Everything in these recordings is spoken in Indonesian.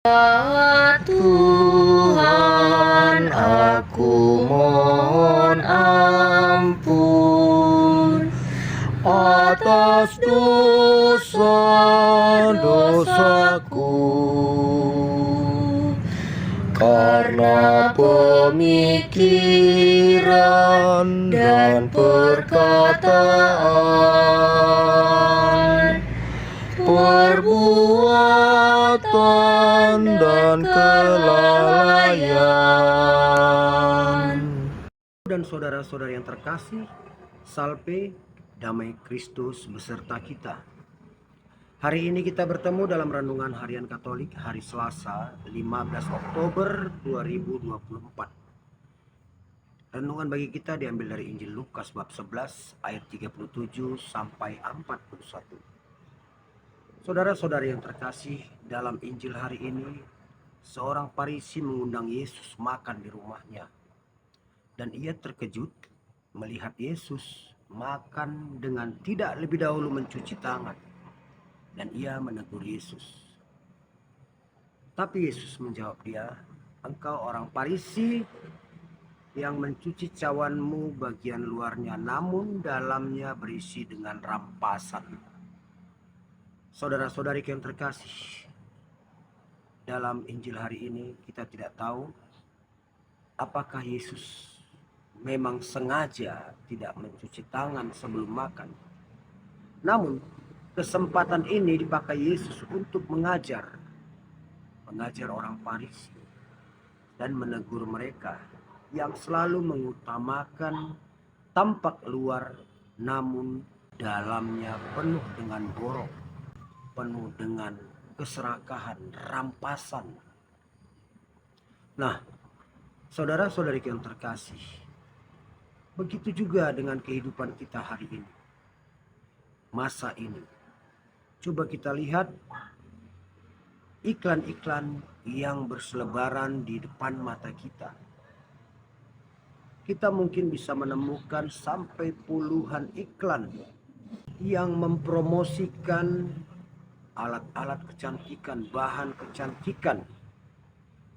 Ya Tuhan, aku mohon ampun atas dosa-dosaku, karena pemikiran dan perkataan, perbuatan dan kelalaian. Dan saudara-saudara yang terkasih, salve damai Kristus beserta kita. Hari ini kita bertemu dalam renungan harian Katolik hari Selasa 15 Oktober 2024. Renungan bagi kita diambil dari Injil Lukas bab 11 ayat 37 sampai 41. Saudara-saudari yang terkasih, dalam Injil hari ini, seorang Farisi mengundang Yesus makan di rumahnya. Dan ia terkejut melihat Yesus makan dengan tidak lebih dahulu mencuci tangan. Dan ia menegur Yesus. Tapi Yesus menjawab dia, "Engkau orang Farisi yang mencuci cawanmu bagian luarnya, namun dalamnya berisi dengan rampasan." Saudara-saudari yang terkasih, dalam Injil hari ini kita tidak tahu apakah Yesus memang sengaja tidak mencuci tangan sebelum makan. Namun kesempatan ini dipakai Yesus untuk mengajar orang Farisi dan menegur mereka yang selalu mengutamakan tampak luar namun dalamnya penuh dengan borok, penuh dengan keserakahan, rampasan. Nah, saudara-saudari yang terkasih, begitu juga dengan kehidupan kita hari ini, masa ini. Coba kita lihat iklan-iklan yang berselebaran di depan mata kita. Kita mungkin bisa menemukan sampai puluhan iklan yang mempromosikan alat-alat kecantikan, bahan kecantikan,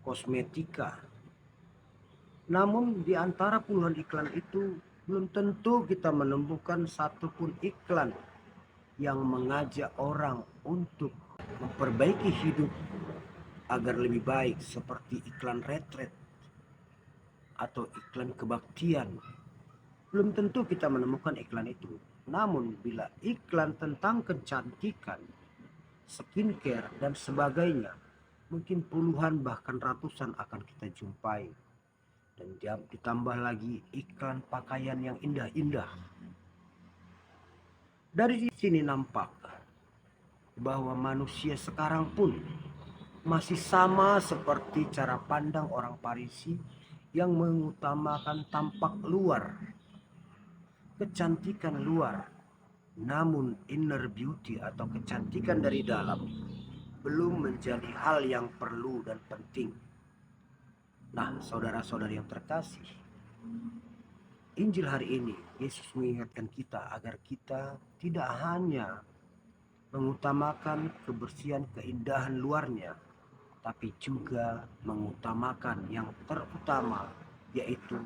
kosmetika. Namun di antara puluhan iklan itu belum tentu kita menemukan satupun iklan yang mengajak orang untuk memperbaiki hidup agar lebih baik, seperti iklan retret atau iklan kebaktian. Belum tentu kita menemukan iklan itu. Namun bila iklan tentang kecantikan, skincare dan sebagainya, mungkin puluhan bahkan ratusan akan kita jumpai. Dan ditambah lagi iklan pakaian yang indah-indah. Dari sini nampak bahwa manusia sekarang pun masih sama seperti cara pandang orang Farisi yang mengutamakan tampak luar, kecantikan luar, namun inner beauty atau kecantikan dari dalam belum menjadi hal yang perlu dan penting. Nah, saudara-saudari yang terkasih, Injil hari ini Yesus mengingatkan kita agar kita tidak hanya mengutamakan kebersihan, keindahan luarnya, tapi juga mengutamakan yang terutama, yaitu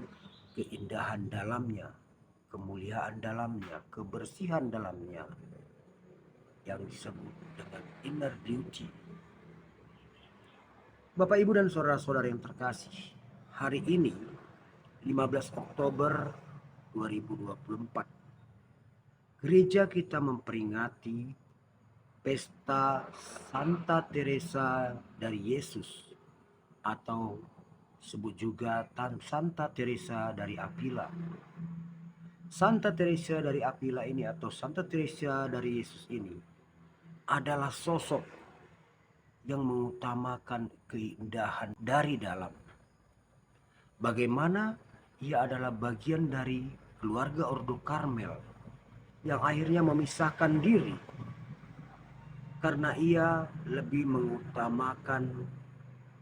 keindahan dalamnya, kemuliaan dalamnya, kebersihan dalamnya, yang disebut dengan inner beauty. Bapak, Ibu, dan saudara-saudara yang terkasih, hari ini 15 Oktober 2024, gereja kita memperingati pesta Santa Teresa dari Yesus, atau sebut juga Santa Teresa dari Avila. Santa Teresa dari Avila ini atau Santa Teresa dari Yesus ini adalah sosok yang mengutamakan keindahan dari dalam. Bagaimana ia adalah bagian dari keluarga Ordo Karmel yang akhirnya memisahkan diri karena ia lebih mengutamakan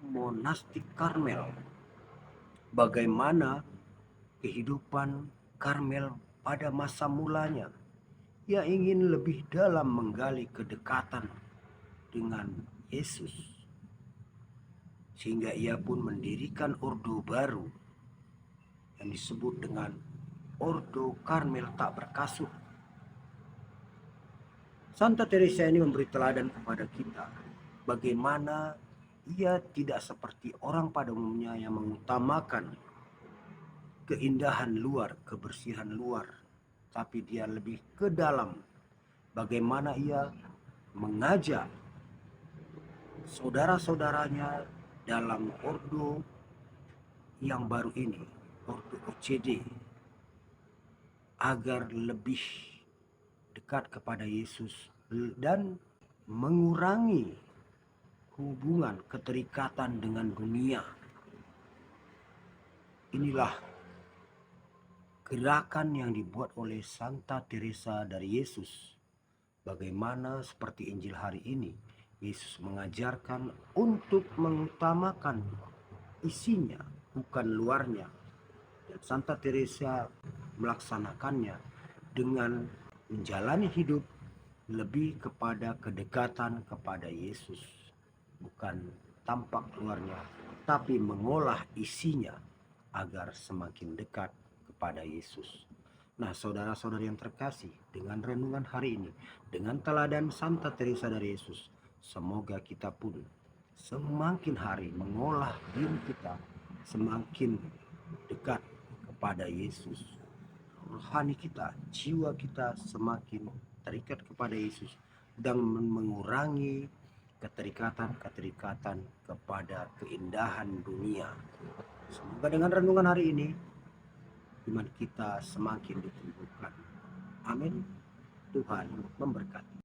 monastik Karmel. Bagaimana kehidupan Karmel pada masa mulanya. Ia ingin lebih dalam menggali kedekatan dengan Yesus. sehingga ia pun mendirikan ordo baru yang disebut dengan Ordo Karmel tak berkasut. Santa Teresa ini memberi teladan kepada kita bagaimana ia tidak seperti orang pada umumnya yang mengutamakan keindahan luar, kebersihan luar, tapi dia lebih ke dalam. Bagaimana ia mengajak saudara-saudaranya dalam ordo yang baru ini, ordo OCD, agar lebih dekat kepada Yesus dan mengurangi hubungan keterikatan dengan dunia. Inilah gerakan yang dibuat oleh Santa Teresa dari Yesus. Bagaimana seperti Injil hari ini, Yesus mengajarkan untuk mengutamakan isinya, bukan luarnya. Dan Santa Teresa melaksanakannya dengan menjalani hidup lebih kepada kedekatan kepada Yesus, bukan tampak luarnya, tapi mengolah isinya agar semakin dekat kepada Yesus. Nah, saudara-saudari yang terkasih, dengan renungan hari ini, dengan teladan Santa Teresa dari Yesus, semoga kita pun semakin hari mengolah diri kita semakin dekat kepada Yesus. Rohani kita, jiwa kita semakin terikat kepada Yesus dan mengurangi keterikatan-keterikatan kepada keindahan dunia. Semoga dengan renungan hari ini iman kita semakin ditumbuhkan. Amin. Tuhan memberkati.